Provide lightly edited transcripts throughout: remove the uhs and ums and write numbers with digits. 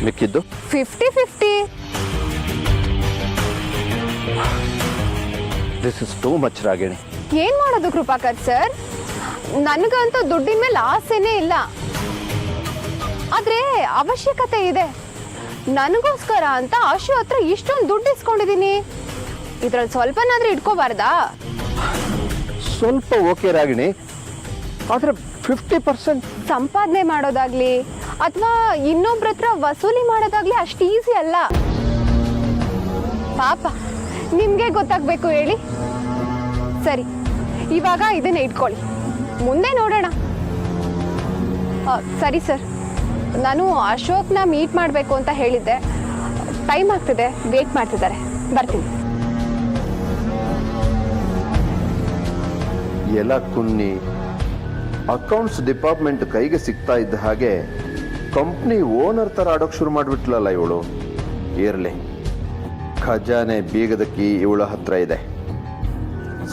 ಮಿಕ್ಕಿದ್ದು 50-50. This is too much Ragini. ಏನ್ ಮಾಡೋದು ಕೃಪಾಕರ್ ಸರ್, ನನಗಂತೂ ದುಡ್ಡಿನ ಮೇಲೆ ಆಸೆನೇ ಇಲ್ಲ. ಆದ್ರೆ ಅವಶ್ಯಕತೆ ಇದೆ. ನನಗೋಸ್ಕರ ಅಂತ ಆಶು ಹತ್ರ ಇಷ್ಟೊಂದು ದುಡ್ಡು ಇಸ್ಕೊಂಡಿದೀನಿ. ಇದ್ರಲ್ಲಿ ಸ್ವಲ್ಪನಾದ್ರೂ ಇಟ್ಕೋಬಾರ್ದಾ? ಸ್ವಲ್ಪ ಓಕೆ ರಾಗಿಣಿ, ಆದ್ರೆ 50% ಸಂಪಾದನೆ ಮಾಡೋದಾಗ್ಲಿ ಅಥವಾ ಇನ್ನೊಬ್ರ ಹತ್ರ ವಸೂಲಿ ಮಾಡೋದಾಗ್ಲಿ ಅಷ್ಟು ಈಸಿ ಅಲ್ಲ. ಪಾಪ ನಿಮ್ಗೆ ಗೊತ್ತಾಗ್ಬೇಕು ಹೇಳಿ. ಸರಿ, ಇವಾಗ ಇದನ್ನ ಇಟ್ಕೊಳ್ಳಿ, ಮುಂದೆ ನೋಡೋಣ. ಸರಿ ಸರ್, ನಾನು ಅಶೋಕ್ನ ಮೀಟ್ ಮಾಡಬೇಕು ಅಂತ ಹೇಳಿದ್ದೆ. ಟೈಮ್ ಆಗ್ತಿದೆ, ವೇಟ್ ಮಾಡ್ತಿದ್ದಾರೆ, ಬರ್ತೀನಿ. ಎಲ್ಲ ಕುನ್ನಿ ಅಕೌಂಟ್ಸ್ ಡಿಪಾರ್ಟ್ಮೆಂಟ್ ಕೈಗೆ ಸಿಗ್ತಾ ಇದ್ದ ಹಾಗೆ ಕಂಪ್ನಿ ಓನರ್ ತರ ಆಡೋಕ್ ಶುರು ಮಾಡಿಬಿಟ್ಲಲ್ಲ ಇವಳು. ಇರ್ಲಿ, ಖಜಾನೆ ಬೀಗದ ಕೀ ಇವಳ ಹತ್ರ ಇದೆ.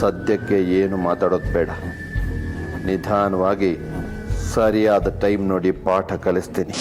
ಸದ್ಯಕ್ಕೆ ಏನು ಮಾತಾಡೋದು ಬೇಡ, ನಿಧಾನವಾಗಿ ಸರಿಯಾದ ಟೈಮ್ ನೋಡಿ ಪಾಠ ಕಲಿಸ್ತೀನಿ.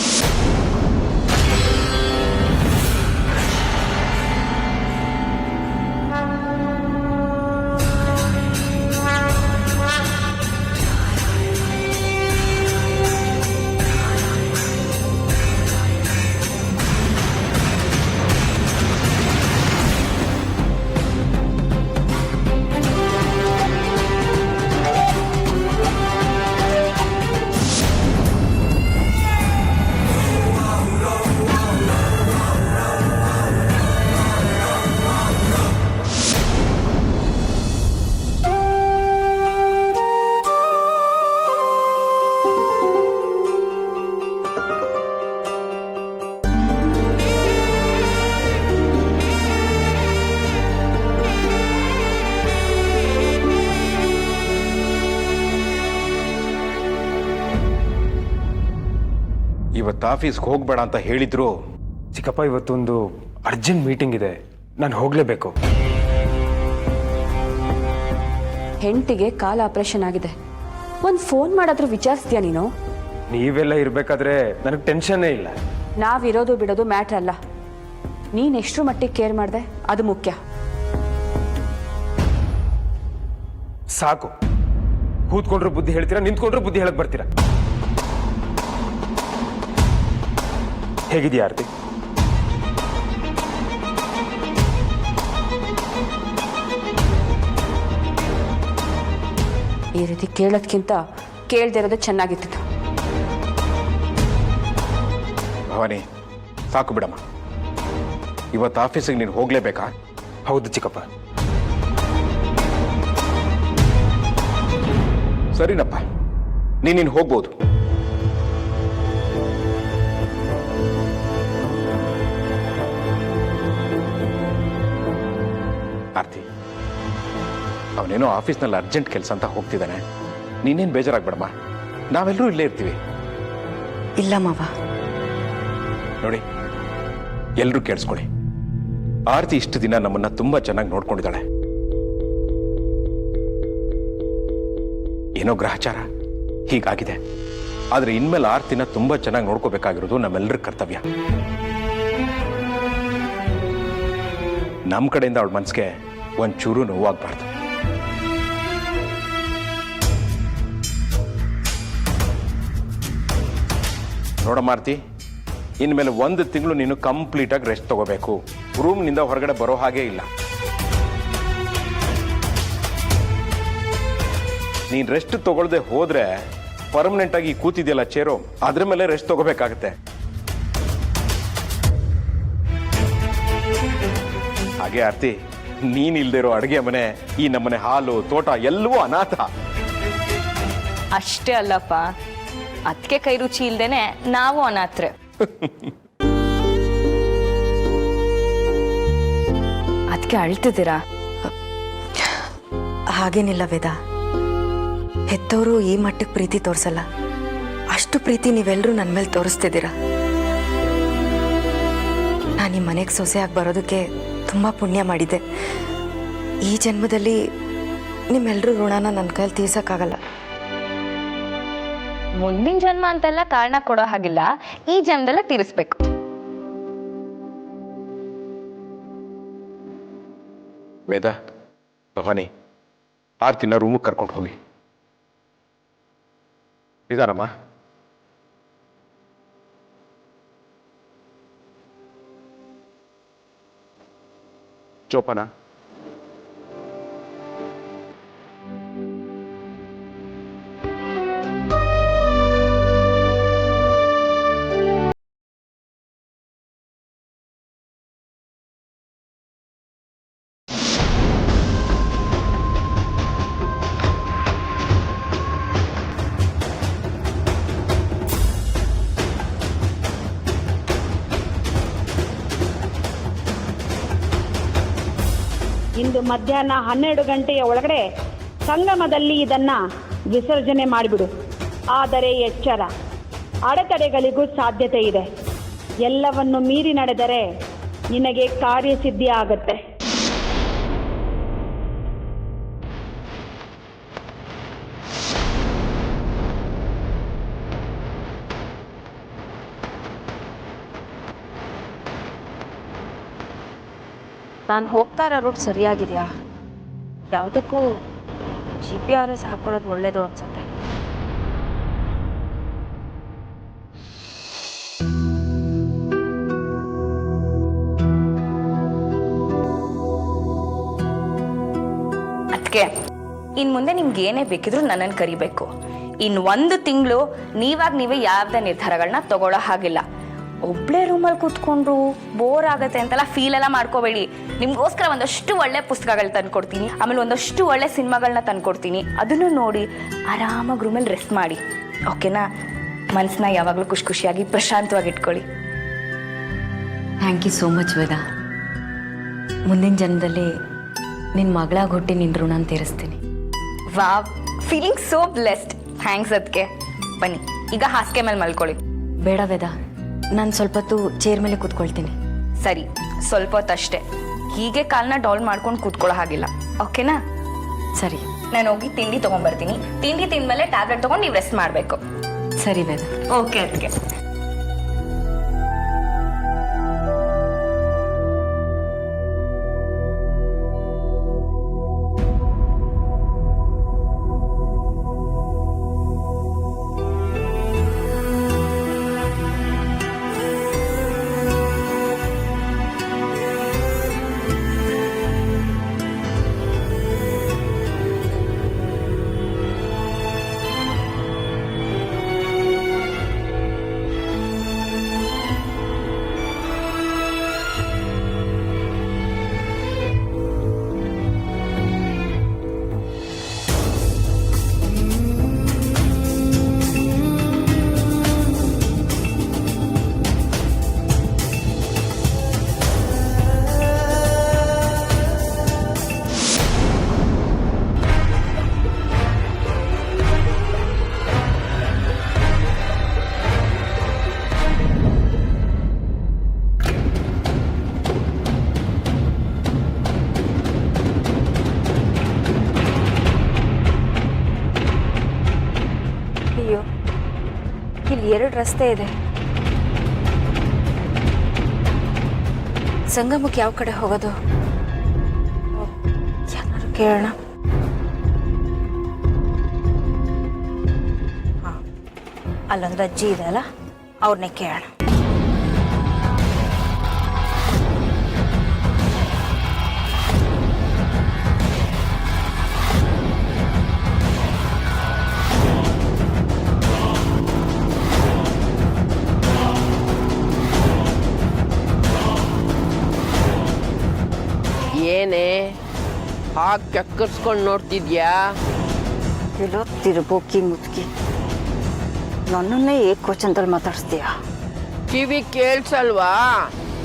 ಇವತ್ತು ಆಫೀಸ್ಗೆ ಹೋಗ್ಬೇಡ ಅಂತ ಹೇಳಿದ್ರು. ಚಿಕ್ಕಪ್ಪ, ಇವತ್ತೊಂದು ಅರ್ಜೆಂಟ್ ಮೀಟಿಂಗ್ ಇದೆ, ನಾನು ಹೋಗಲೇಬೇಕು. ಹೆಂಡತಿಗೆ ಕಾಲ ಆಪರೇಷನ್ ಆಗಿದೆ, ಒಂದು ಫೋನ್ ಮಾಡಾದ್ರೂ ವಿಚಾರಿಸ್ತೀಯ ನೀನು? ನೀವೆಲ್ಲ ಇರಬೇಕಾದ್ರೆ ನನಗೆ ಟೆನ್ಷನ್ನೇ ಇಲ್ಲ. ನಾವಿರೋದು ಬಿಡೋದು ಮ್ಯಾಟ್ರ್ ಅಲ್ಲ, ನೀನು ಎಷ್ಟರ ಮಟ್ಟಿಗೆ ಕೇರ್ ಮಾಡಿದೆ ಅದು ಮುಖ್ಯ. ಸಾಕು, ಕೂತ್ಕೊಂಡ್ರು ಬುದ್ಧಿ ಹೇಳ್ತೀರಾ, ನಿಂತ್ಕೊಂಡ್ರು ಬುದ್ಧಿ ಹೇಳಕ್ ಬರ್ತೀರಾ. ಹೇಗಿದೆಯಾ ಆರ್ತಿ? ಈ ರೀತಿ ಕೇಳೋದ್ಕಿಂತ ಕೇಳದೆ ಇರೋದು ಚೆನ್ನಾಗಿತ್ತು. ಭವಾನಿ, ಸಾಕು ಬಿಡಮ್ಮ. ಇವತ್ತು ಆಫೀಸಿಗೆ ನೀನು ಹೋಗ್ಲೇಬೇಕಾ? ಹೌದು ಚಿಕ್ಕಪ್ಪ. ಸರಿನಪ್ಪ, ನೀನು ಹೋಗ್ಬೋದು. ಆರ್ತಿ, ಅವನೇನೋ ಆಫೀಸ್ನಲ್ಲಿ ಅರ್ಜೆಂಟ್ ಕೆಲಸ ಅಂತ ಹೋಗ್ತಿದ್ದಾನೆ. ನೀನೇನು ಬೇಜಾರಾಗ್ಬೇಡಮ್ಮ, ನಾವೆಲ್ಲರೂ ಇಲ್ಲೇ ಇರ್ತೀವಿ. ಇಲ್ಲ ಮಾವ. ನೋಡಿ, ಎಲ್ಲರೂ ಕೇಳಿಸ್ಕೊಳ್ಳಿ. ಆರ್ತಿ ಇಷ್ಟು ದಿನ ನಮ್ಮನ್ನ ತುಂಬಾ ಚೆನ್ನಾಗಿ ನೋಡ್ಕೊಂಡಿದ್ದಾಳೆ. ಏನೋ ಗ್ರಹಚಾರ ಹೀಗಾಗಿದೆ. ಆದ್ರೆ ಇನ್ಮೇಲೆ ಆರ್ತಿನ ತುಂಬಾ ಚೆನ್ನಾಗಿ ನೋಡ್ಕೋಬೇಕಾಗಿರೋದು ನಮ್ಮೆಲ್ಲರ ಕರ್ತವ್ಯ. ನಮ್ಮ ಕಡೆಯಿಂದ ಅವಳ ಮನ್ಸಿಗೆ ಒಂಚೂರು ನೋವಾಗಬಾರ್ದು. ನೋಡಮ್ಮ ಆರ್ತಿ, ಇನ್ಮೇಲೆ 1 ತಿಂಗಳು ನೀನು ಕಂಪ್ಲೀಟ್ ಆಗಿ ರೆಸ್ಟ್ ತಗೋಬೇಕು. ರೂಮ್ನಿಂದ ಹೊರಗಡೆ ಬರೋ ಹಾಗೆ ಇಲ್ಲ. ನೀನ್ ರೆಸ್ಟ್ ತಗೊಳ್ದೆ ಹೋದ್ರೆ ಪರ್ಮನೆಂಟ್ ಆಗಿ ಕೂತಿದ್ಯಲ್ಲ ಚೇರು, ಅದ್ರ ಮೇಲೆ ರೆಸ್ಟ್ ತಗೋಬೇಕಾಗತ್ತೆ. ಹಾಗೆ ಆರ್ತಿ, ನೀನ್ ಇಲ್ದೇ ಇರೋ ಅಡುಗೆ ಮನೆ, ಈ ನಮ್ಮನೆ ಹಾಲು ತೋಟ ಎಲ್ಲವೂ ಅನಾಥ. ಅಷ್ಟೇ ಅಲ್ಲಪ್ಪ, ಅದಕ್ಕೆ ಕೈ ರುಚಿ ಇಲ್ದೇನೆ ನಾವು ಅನಾಥ್ರೆ. ಅದಕ್ಕೆ ಅಳ್ತಿದ್ದೀರಾ? ಹಾಗೇನಿಲ್ಲ ವೇದ, ಹೆತ್ತವರು ಈ ಮಟ್ಟಕ್ಕೆ ಪ್ರೀತಿ ತೋರಿಸಲ್ಲ. ಅಷ್ಟು ಪ್ರೀತಿ ನೀವೆಲ್ಲರೂ ನನ್ನ ಮೇಲೆ ತೋರಿಸ್ತಿದ್ದೀರಾ. ನಾನು ಈ ಮನೆಗೆ ಸೊಸೆಯಾಗಿ ಬರೋದಕ್ಕೆ ತುಂಬ ಪುಣ್ಯ ಮಾಡಿದ್ದೆ. ಈ ಜನ್ಮದಲ್ಲಿ ನಿಮ್ಮೆಲ್ಲರೂ ಋಣನ ನನ್ನ ಕೈಯಲ್ಲಿ ತೀರ್ಸೋಕ್ಕಾಗಲ್ಲ. ಮುಂದಿನ ಜನ್ಮ ಅಂತೆಲ್ಲ ಕಾರಣ ಕೊಡೋ ಹಾಗಿಲ್ಲ, ಈ ಜನ್ಮದಲ್ಲ ತೀರಿಸ್ಬೇಕು. ವೇದ, ಭವಾನಿ, ಆರ್ತಿನ ರೂಮಿಗೆ ಕರ್ಕೊಂಡು ಹೋಗಿ. ಇದಾರಮ್ಮ. ಚೋಪನ ಇಂದು ಮಧ್ಯಾಹ್ನ 12 ಗಂಟೆಯ ಒಳಗಡೆ ಸಂಗಮದಲ್ಲಿ ಇದನ್ನ ವಿಸರ್ಜನೆ ಮಾಡಿಬಿಡು. ಆದರೆ ಎಚ್ಚರ, ಅಡೆತಡೆಗಳಿಗೂ ಸಾಧ್ಯತೆ ಇದೆ. ಎಲ್ಲವನ್ನು ಮೀರಿ ನಡೆದರೆ ನಿನಗೆ ಕಾರ್ಯಸಿದ್ಧಿ ಆಗತ್ತೆ. ನಾನು ಹೋಗ್ತಾ ಇರೋ ರೂಟ್ ಸರಿಯಾಗಿದೆಯಾ? ಯಾವುದಕ್ಕೂ GPS ಹಾಕೊಳ್ಳೋದು ಒಳ್ಳೇದು ಅನ್ಸುತ್ತೆ. ಅದಕ್ಕೆ ಇನ್ನು ಮುಂದೆ ನಿಮ್ಗೆ ಏನೇ ಬೇಕಿದ್ರು ನನ್ನನ್ನು ಕರಿಬೇಕು. ಇನ್ನು 1 ತಿಂಗಳು ನೀವೇ ಯಾವುದೇ ನಿರ್ಧಾರಗಳನ್ನ ತಗೊಳ್ಳೋ ಹಾಗಿಲ್ಲ. ಒಬ್ಳೆ ರೂಮಲ್ಲಿ ಕೂತ್ಕೊಂಡ್ರು ಬೋರ್ ಆಗತ್ತೆ ಅಂತೆಲ್ಲ ಫೀಲ್ ಎಲ್ಲ ಮಾಡ್ಕೋಬೇಡಿ. ನಿಮ್ಗೋಸ್ಕರ ಒಂದಷ್ಟು ಒಳ್ಳೆ ಪುಸ್ತಕಗಳು ತಂದ್ಕೊಡ್ತೀನಿ, ಆಮೇಲೆ ಒಂದಷ್ಟು ಒಳ್ಳೆ ಸಿನಿಮಾಗಳನ್ನ ತಂದ್ಕೊಡ್ತೀನಿ. ಅದನ್ನು ನೋಡಿ ಆರಾಮಾಗಿ ರೂಮಲ್ಲಿ ರೆಸ್ಟ್ ಮಾಡಿ, ಓಕೆನಾ? ಮನಸ್ಸನ್ನ ಯಾವಾಗಲೂ ಖುಷಿಯಾಗಿ ಪ್ರಶಾಂತವಾಗಿ ಇಟ್ಕೊಳ್ಳಿ. Thank you so much Veda. ಮುಂದಿನ ಜನ್ಮದಲ್ಲಿ ನಿನ್ನ ಮಗಳಾಗಿ ಹುಟ್ಟಿ ನಿನ್ನ ಋಣನ ತೀರಿಸ್ತೀನಿ. Wow, feeling so blessed. Thanks. ಅದಕ್ಕೆ ಬನ್ನಿ, ಈಗ ಹಾಸಿಗೆ ಮೇಲೆ ಮಲ್ಕೊಳ್ಳಿ. ಬೇಡ ವೇದ, ನಾನು ಸ್ವಲ್ಪ ಹೊತ್ತು ಚೇರ್ ಮೇಲೆ ಕೂತ್ಕೊಳ್ತೀನಿ. ಸರಿ, ಸ್ವಲ್ಪ ಹೊತ್ತಷ್ಟೇ. ಹೀಗೆ ಕಾಲನ್ನ ಡೌಲ್ ಮಾಡ್ಕೊಂಡು ಕೂತ್ಕೊಳ್ಳೋ ಹಾಗಿಲ್ಲ, ಓಕೆನಾ? ಸರಿ, ನಾನು ಹೋಗಿ ತಿಂಡಿ ತೊಗೊಂಡ್ಬರ್ತೀನಿ. ತಿಂಡಿ ತಿಂದ್ಮೇಲೆ ಟ್ಯಾಬ್ಲೆಟ್ ತೊಗೊಂಡು ನೀವು ರೆಸ್ಟ್ ಮಾಡಬೇಕು. ಸರಿ ವೇದ. ಓಕೆ. ಅದಕ್ಕೆ ಇಲ್ಲಿ 2 ರಸ್ತೆ ಇದೆ. ಸಂಗಮಕ್ಕೆ ಯಾವ ಕಡೆ ಹೋಗೋದು? ಯಾರು ಕೇಳೋಣ. ಅಲ್ಲೊಂದು ಅಜ್ಜಿ ಇದೆ ಅಲ್ಲ, ಅವ್ರನ್ನೇ ಕೇಳೋಣ. ಏನೇ ಹಾಗೆ ಕೆಕ್ಕರ್ಸ್ಕೊಂಡು ನೋಡ್ತಿದ್ಯಾ? ಎಲ್ಲೋ ತಿರುಬೋಕಿ ಮುದುಕಿ, ನನ್ನನ್ನೇ ಏಕವಚನದಲ್ಲಿ ಮಾತಾಡಿಸ್ತೀಯ? ಕಿವಿ ಕೇಳಿಸಲ್ವಾ?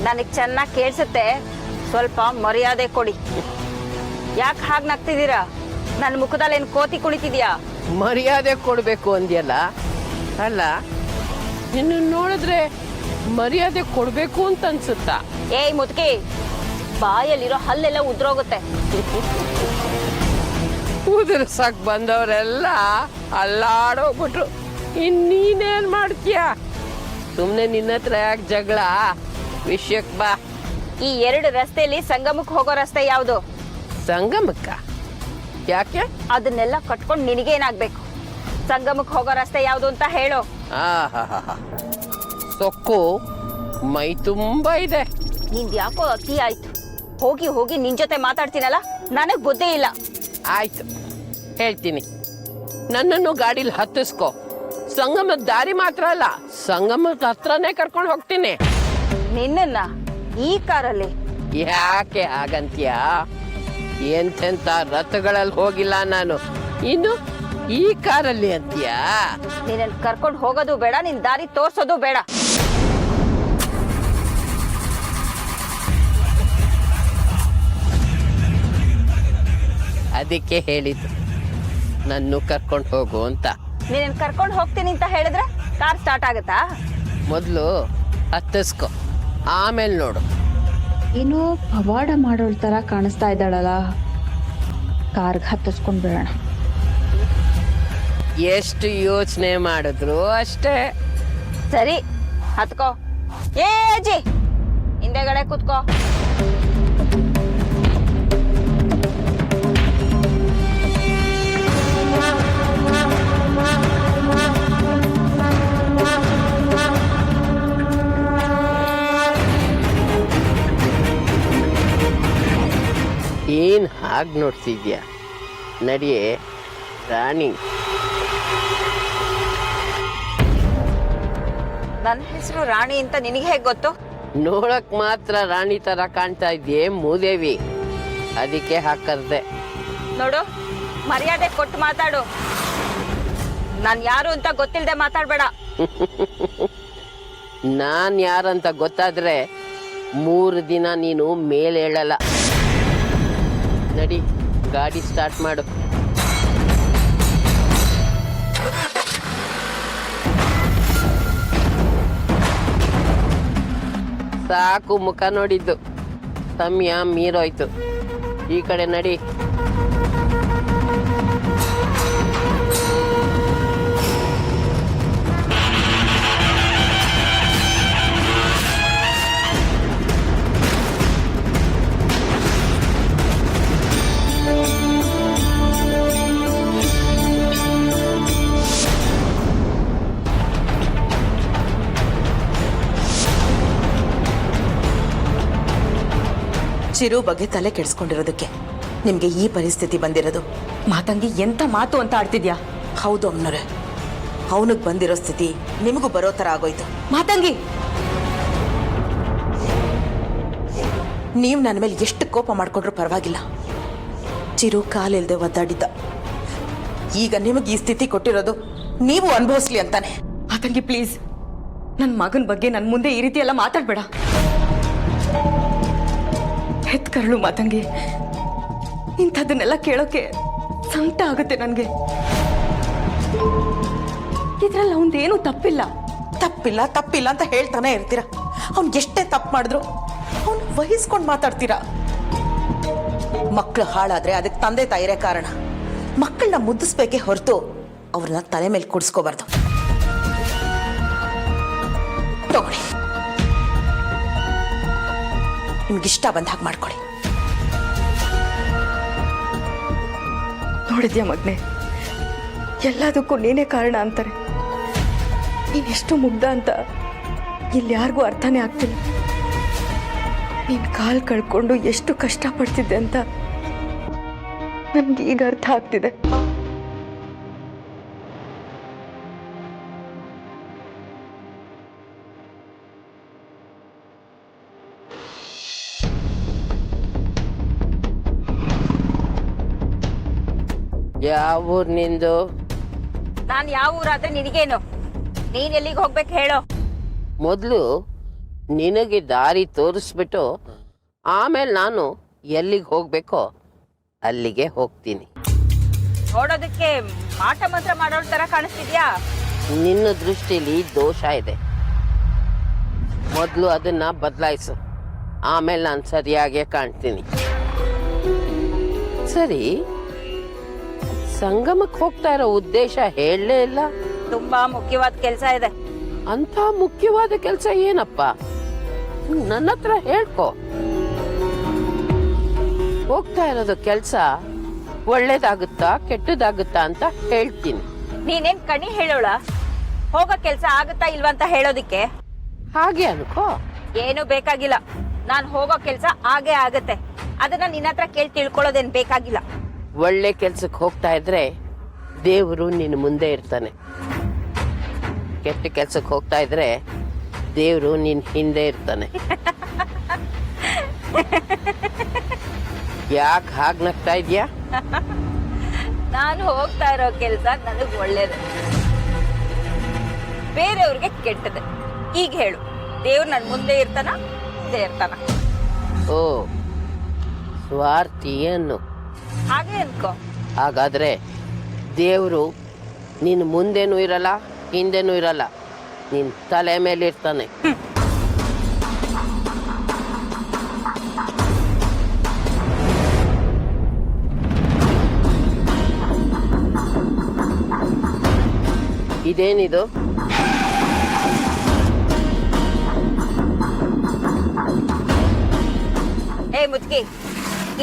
ನನಗೆ ಚೆನ್ನಾಗಿ ಕೇಳಿಸುತ್ತೆ. ಸ್ವಲ್ಪ ಮರ್ಯಾದೆ ಕೊಡಿ. ಯಾಕೆ ಹಾಗೆ ನಗ್ತಿದ್ದೀರಾ? ನನ್ನ ಮುಖದಲ್ಲಿ ಏನು ಕೋತಿ ಕುಣಿತಿದ್ಯಾ? ಮರ್ಯಾದೆ ಕೊಡಬೇಕು ಅಂದ್ಯಲ್ಲ, ಅಲ್ಲ ನಿನ್ನ ನೋಡಿದ್ರೆ ಮರ್ಯಾದೆ ಕೊಡಬೇಕು ಅಂತ ಅನ್ಸುತ್ತಾ? ಏಯ್ ಮುದುಕಿ, ಬಾಯಲ್ಲಿರೋ ಹಲ್ಲೆಲ್ಲ ಉದ್ರೋಗುತ್ತೆ. ಉದುರ್ಸಕ್ ಬಂದವರೆಲ್ಲ ಅಲ್ಲಾಡೋಗ್ಬಿಟ್ರು. ಇನ್ನೇನ್ ಮಾಡ್ತೀಯ? ಸುಮ್ನೆ ನಿನ್ನ ಹತ್ರ ಯಾಕೆ ಜಗಳ? ವಿಷಯಕ್ ಬಾ. ಈ 2 ರಸ್ತೆಯಲ್ಲಿ ಸಂಗಮಕ್ಕೆ ಹೋಗೋ ರಸ್ತೆ ಯಾವುದು? ಸಂಗಮಕ್ಕ ಯಾಕೆ? ಅದನ್ನೆಲ್ಲ ಕಟ್ಕೊಂಡು ನಿನಗೇನಾಗ್ಬೇಕು? ಸಂಗಮಕ್ಕೆ ಹೋಗೋ ರಸ್ತೆ ಯಾವುದು ಅಂತ ಹೇಳು. ಆಹಾ, ಸೊಕ್ಕು ಮೈ ತುಂಬಾ ಇದೆ. ನಿಂದು ಯಾಕೋ ಅತಿ ಆಯ್ತು. ಹೋಗಿ ಹೋಗಿ ನಿನ್ ಜೊತೆ ಮಾತಾಡ್ತೀನಲ್ಲ, ನನಗ್ ಬುದ್ಧಿ ಇಲ್ಲ. ಆಯ್ತು, ಹೇಳ್ತೀನಿ. ನನ್ನನ್ನು ಗಾಡಿಲಿ ಹತ್ತಿಸ್ಕೊ. ಸಂಗಮದ ದಾರಿ ಮಾತ್ರ ಅಲ್ಲ, ಸಂಗಮದ ಹತ್ರನೇ ಕರ್ಕೊಂಡು ಹೋಗ್ತೀನಿ. ನಿನ್ನ ಈ ಕಾರಲ್ಲಿ? ಯಾಕೆ ಹಾಗಂತ್ಯ? ಎಂತೆಂತ ರಥಗಳಲ್ಲಿ ಹೋಗಿಲ್ಲ ನಾನು, ಇನ್ನು ಈ ಕಾರಲ್ಲಿ ಅಂತ್ಯ? ನಿನ್ನ ಕರ್ಕೊಂಡು ಹೋಗೋದು ಬೇಡ, ನಿನ್ ದಾರಿ ತೋರ್ಸೋದು ಬೇಡ. ಅದಕ್ಕೆ ಹೇಳಿದ್ದು ನನ್ನ ಕರ್ಕೊಂಡು ಹೋಗು ಅಂತ. ನೀನ್ ಕರ್ಕೊಂಡು ಹೋಗ್ತೀನಿ ಅಂತ ಹೇಳಿದ್ರೆ ಕಾರ್ ಸ್ಟಾರ್ಟ್ ಆಗುತ್ತಾ? ಮೊದಲು ಹತ್ತಿಸ್ಕೊ, ಆಮೇಲೆ ನೋಡು. ಏನೋ ಪವಾಡ ಮಾಡೋಳ್ ತರ ಕಾಣಿಸ್ತಾ ಇದ್ದಾಳಲ್ಲ, ಕಾರ್ಗೆ ಹತ್ತಿಸ್ಕೊಂಡ್ ಬಿಡೋಣ. ಎಷ್ಟು ಯೋಚನೆ ಮಾಡಿದ್ರು ಅಷ್ಟೇ. ಸರಿ, ಹತ್ಕೋ. ಏ ಅಜ್ಜಿ, ಹಿಂದೆಗಡೆ ಕೂತ್ಕೋ. ಏನ್ ಹಾಗೆ ನೋಡ್ತಿದ್ಯಾ? ನಡಿಯೇ ರಾಣಿ. ನನ್ನ ಹೆಸರು ರಾಣಿ ಅಂತ ನಿನಗೆ ಹೇಗೆ ಗೊತ್ತು? ನೋಡಕ್ ಮಾತ್ರ ರಾಣಿ ತರ ಕಾಣ್ತಾ ಇದ್ಯೆ ಮೂದೇವಿ, ಅದಕ್ಕೆ ಹಾಕರ್ದೆ. ನೋಡು, ಮರ್ಯಾದೆ ಕೊಟ್ಟು ಮಾತಾಡು. ನಾನ್ ಯಾರು ಅಂತ ಗೊತ್ತಿಲ್ಲದೆ ಮಾತಾಡ್ಬೇಡ. ನಾನ್ ಯಾರಂತ ಗೊತ್ತಾದ್ರೆ 3 ದಿನ ನೀನು ಮೇಲೆ ಹೇಳಲ್ಲ. ನಡಿ, ಗಾಡಿ ಸ್ಟಾರ್ಟ್ ಮಾಡು. ಸಾಕು ಮುಖ ನೋಡಿದ್ದು, ಸಮಯ ಮೀರೋಯ್ತು. ಈ ಕಡೆ ನಡಿ. ಚಿರು ಬಗ್ಗೆ ತಲೆ ಕೆಡಿಸ್ಕೊಂಡಿರೋದಕ್ಕೆ ನಿಮ್ಗೆ ಈ ಪರಿಸ್ಥಿತಿ ಬಂದಿರೋದು. ಮಾತಂಗಿ ಎಂತ ಮಾತು ಅಂತ ಆಡ್ತಿದ್ಯಾ? ಹೌದು ಅಮ್ಮನವ್ರೆ, ಅವನಿಗೆ ಬಂದಿರೋ ಸ್ಥಿತಿ ನಿಮಗೂ ಬರೋ ಥರ ಆಗೋಯ್ತು. ಮಾತಂಗಿ, ನೀವು ನನ್ನ ಮೇಲೆ ಎಷ್ಟು ಕೋಪ ಮಾಡ್ಕೊಂಡ್ರೂ ಪರವಾಗಿಲ್ಲ. ಚಿರು ಕಾಲಿಲ್ದೆ ಒದ್ದಾಡಿದ್ದ. ಈಗ ನಿಮಗೆ ಈ ಸ್ಥಿತಿ ಕೊಟ್ಟಿರೋದು ನೀವು ಅನುಭವಿಸ್ಲಿ ಅಂತಾನೆ. ಮಾತಂಗಿ ಪ್ಲೀಸ್, ನನ್ನ ಮಗನ ಬಗ್ಗೆ ನನ್ನ ಮುಂದೆ ಈ ರೀತಿ ಎಲ್ಲ ಮಾತಾಡ್ಬೇಡ. ಹೆತ್ಕರಳು ಮಾತಂಗಿ, ಇಂಥದ್ದನ್ನೆಲ್ಲ ಕೇಳೋಕೆ ಸಂಕಟ ಆಗುತ್ತೆ ನನಗೆ. ಇದ್ರಲ್ಲಿ ಅವನದೇನು ತಪ್ಪಿಲ್ಲ. ತಪ್ಪಿಲ್ಲ ತಪ್ಪಿಲ್ಲ ಅಂತ ಹೇಳ್ತಾನೆ ಇರ್ತೀರ. ಅವ್ನು ಎಷ್ಟೇ ತಪ್ಪು ಮಾಡಿದ್ರು ಅವ್ನು ವಹಿಸ್ಕೊಂಡು ಮಾತಾಡ್ತೀರಾ. ಮಕ್ಕಳು ಹಾಳಾದ್ರೆ ಅದಕ್ಕೆ ತಂದೆ ತಾಯಿರೇ ಕಾರಣ. ಮಕ್ಕಳನ್ನ ಮುದ್ದಿಸ್ಬೇಕೇ ಹೊರತು ಅವ್ರನ್ನ ತಲೆ ಮೇಲೆ ಕೂಡಿಸ್ಕೋಬಾರ್ದು. ತಗೊಳ್ಳಿ, ನಿಮ್ಗಿಷ್ಟ ಬಂದ ಹಾಗೆ ಮಾಡ್ಕೊಳ್ಳಿ. ನೋಡಿದ್ಯಾ ಮಗ್ನೆ, ಎಲ್ಲದಕ್ಕೂ ನೀನೇ ಕಾರಣ ಅಂತಾರೆ. ನೀನೆಷ್ಟು ಮುಗ್ಧ ಅಂತ ಇಲ್ಲಿ ಯಾರಿಗೂ ಅರ್ಥನೇ ಆಗ್ತಿಲ್ಲ. ನೀನ್ ಕಾಲ್ ಕಳ್ಕೊಂಡು ಎಷ್ಟು ಕಷ್ಟಪಡ್ತಿದ್ದೆ ಅಂತ ನನ್ಗೆ ಈಗ ಅರ್ಥ ಆಗ್ತಿದೆ. ಯಾವ ಊರ್ ನಿಂದು? ನಾನ್ ಯಾವ ಊರಾದ್ರೆ ನಿನಗೇನು? ನೀನ್ ಎಲ್ಲಿಗೆ ಹೋಗ್ಬೇಕು ಹೇಳೋ. ಮೊದಲು ನಿನಗೆ ದಾರಿ ತೋರಿಸ್ಬಿಟ್ಟು ಆಮೇಲೆ ನಾನು ಎಲ್ಲಿಗೆ ಹೋಗ್ಬೇಕೋ ಅಲ್ಲಿಗೆ ಹೋಗ್ತೀನಿ. ನೋಡೋದಕ್ಕೆ ಮಾಟ ಮಂತ್ರ ಮಾಡೋಳ ತರ ಕಾಣಿಸ್ತಿದ್ಯಾ? ನಿನ್ನ ದೃಷ್ಟಿಲಿ ದೋಷ ಇದೆ. ಮೊದಲು ಅದನ್ನ ಬದಲಾಯಿಸು, ಆಮೇಲೆ ನಾನು ಸರಿಯಾಗೇ ಕಾಣ್ತೀನಿ. ಸರಿ, ಸಂಗಮಕ್ಕೆ ಹೋಗ್ತಾ ಇರೋ ಉದ್ದೇಶ ಹೇಳಲೇ ಇಲ್ಲ. ತುಂಬಾ ಮುಖ್ಯವಾದ ಕೆಲಸ ಇದೆ. ಅಂತ ಮುಖ್ಯವಾದ ಕೆಲಸ ಏನಪ್ಪ? ನನ್ನ ಹತ್ರ ಹೇಳ್ಕೊ. ಹೋಗ್ತಾ ಇರೋದು ಕೆಲಸ ಒಳ್ಳೇದಾಗುತ್ತಾ ಕೆಟ್ಟದಾಗುತ್ತಾ ಅಂತ ಹೇಳ್ತೀನಿ. ನೀನೇನ್ ಕಣಿ ಹೇಳೋಳ? ಹೋಗೋ ಕೆಲ್ಸ ಆಗುತ್ತಾ ಇಲ್ವಾ ಅಂತ ಹೇಳೋದಿಕ್ಕೆ? ಹಾಗೆ ಅನ್ಕೋ. ಏನು ಬೇಕಾಗಿಲ್ಲ. ನಾನ್ ಹೋಗೋ ಕೆಲ್ಸ ಆಗೇ ಆಗತ್ತೆ. ಅದನ್ನ ನಿನ್ನ ಹತ್ರ ಕೇಳಿ ತಿಳ್ಕೊಳ್ಳೋದೇನ್ ಬೇಕಾಗಿಲ್ಲ. ಒಳ್ಳೆ ಕೆಲ್ಸಕ್ಕೆ ಹೋಗ್ತಾ ಇದ್ರೆ ದೇವರು ನಿನ್ನ ಮುಂದೆ ಇರ್ತಾನೆ. ಕೆಟ್ಟ ಕೆಲ್ಸಕ್ಕೆ ಹೋಗ್ತಾ ಇದ್ರೆ ದೇವರು ನಿನ್ ಹಿಂದೆ ಇರ್ತಾನೆ. ಯಾಕೆ ಹಾಗೆ ನಗ್ತಾ ಇದ್ಯಾ? ನಾನು ಹೋಗ್ತಾ ಇರೋ ಕೆಲ್ಸ ನನಗ್ ಒಳ್ಳೇದು, ಬೇರೆಯವ್ರಿಗೆ ಕೆಟ್ಟದೆ. ಈಗ ಹೇಳು, ದೇವ್ರು ನನ್ ಮುಂದೆ ಇರ್ತಾನ ಹಿಂದೆ ಇರ್ತಾನ? ಓ, ಸ್ವಾರ್ಥಿ ಅನ್ನು. ಹಾಗೆ ಅನ್ಕೋ. ಹಾಗಾದ್ರೆ ದೇವರು ನಿನ್ನ ಮುಂದೆನೂ ಇರಲ್ಲ ಹಿಂದೆನೂ ಇರಲ್ಲ, ನಿನ್ ತಲೆ ಮೇಲೆ ಇರ್ತಾನೆ. ಇದೇನಿದು? ಏ ಮುಚ್ಕಿ,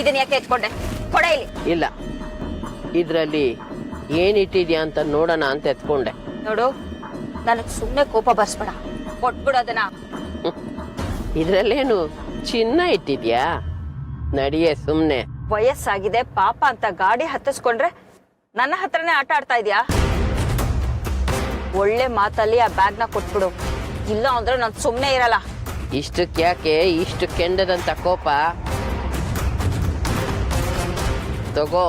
ಇದನ್ನ ಯಾಕೆ ಎತ್ಕೊಂಡೆ? ಕೊಡ ಇಲ್ಲಿ. ಇಲ್ಲ, ಇದ್ರಲ್ಲಿ ಏನಿಟ್ಟಿದ್ಯಾ ಅಂತ ನೋಡೋಣ ಅಂತ ಎತ್ಕೊಂಡೆ. ನೋಡು, ನನಗ್ ಸುಮ್ನೆ ಕೋಪ ಬರ್ಸ್ಬೇಡ, ಕೊಟ್ಬಿಡೋದನ್ನ. ಇದ್ರಲ್ಲೇನು ಚಿನ್ನ ಇಟ್ಟಿದ್ಯಾ? ನಡಿಯೇ ಸುಮ್ನೆ. ವಯಸ್ಸಾಗಿದೆ ಪಾಪ ಅಂತ ಗಾಡಿ ಹತ್ತಿಸ್ಕೊಂಡ್ರೆ ನನ್ನ ಹತ್ರನೇ ಆಟ ಆಡ್ತಾ ಇದ್ಯಾ? ಒಳ್ಳೆ ಮಾತಲ್ಲಿ ಆ ಬ್ಯಾಗ್ನ ಕೊಟ್ಬಿಡು, ಇಲ್ಲ ಅಂದ್ರೆ ನಾನು ಸುಮ್ನೆ ಇರಲ್ಲ. ಇಷ್ಟಕ್ಕೆ ಯಾಕೆ ಇಷ್ಟು ಕೆಂಡದಂತ ಕೋಪ? ತಗೋ.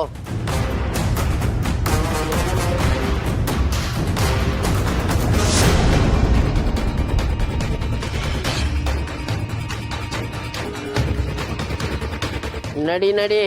ನಡಿ ನಡಿ.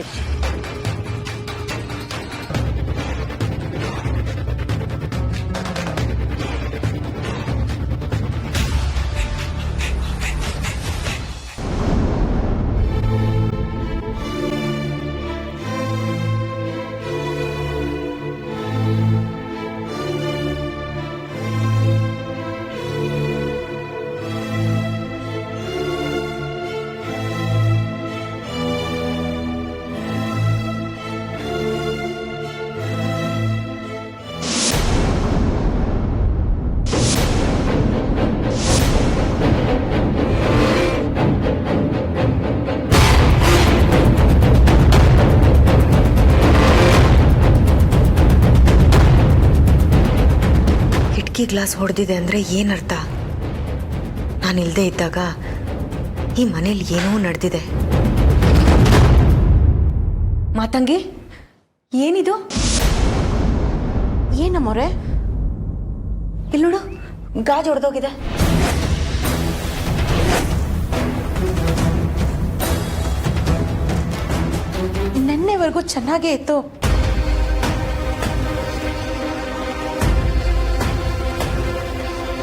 ಗ್ಲಾಸ್ ಹೊಡೆದಿದೆ ಅಂದ್ರೆ ಏನರ್ಥ? ನಾನಿಲ್ದೇ ಇದ್ದಾಗ ಈ ಮನೇಲಿ ಏನೋ ನಡೆದಿದೆ. ಮಾತಂಗಿ, ಏನಿದು? ಏನಮ್ಮೋರೆ? ಇಲ್ಲಿ ನೋಡು, ಗಾಜು ಹೊಡೆದೋಗಿದೆ. ನೆನ್ನೆವರೆಗೂ ಚೆನ್ನಾಗೇ ಇತ್ತು.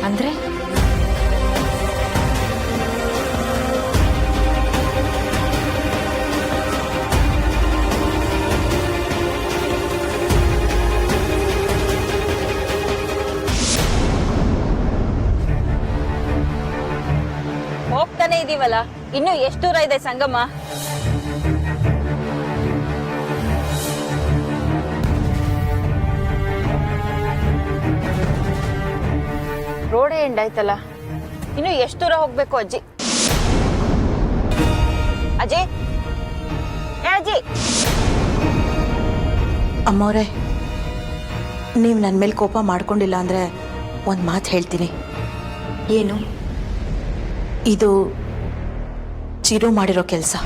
ಅಂದ್ರೆ ಹೋಗ್ತಾನೆ ಇದೀವಲ್ಲ, ಇನ್ನು ಎಷ್ಟು ದೂರ ಇದೆ ಸಂಗಮ? ರೋಡೇ ಎಂಡ್ ಆಯ್ತಲ್ಲ, ಇನ್ನು ಎಷ್ಟು ದೂರ ಹೋಗ್ಬೇಕು ಅಜ್ಜಿ? ಅಜ್ಜಿ, ಅಜ್ಜಿ. ಅಮ್ಮವ್ರೆ, ನೀವು ನನ್ನ ಮೇಲೆ ಕೋಪ ಮಾಡ್ಕೊಂಡಿಲ್ಲ ಅಂದ್ರೆ ಒಂದು ಮಾತು ಹೇಳ್ತೀನಿ. ಏನು? ಇದು ಚಿರು ಮಾಡಿರೋ ಕೆಲಸ.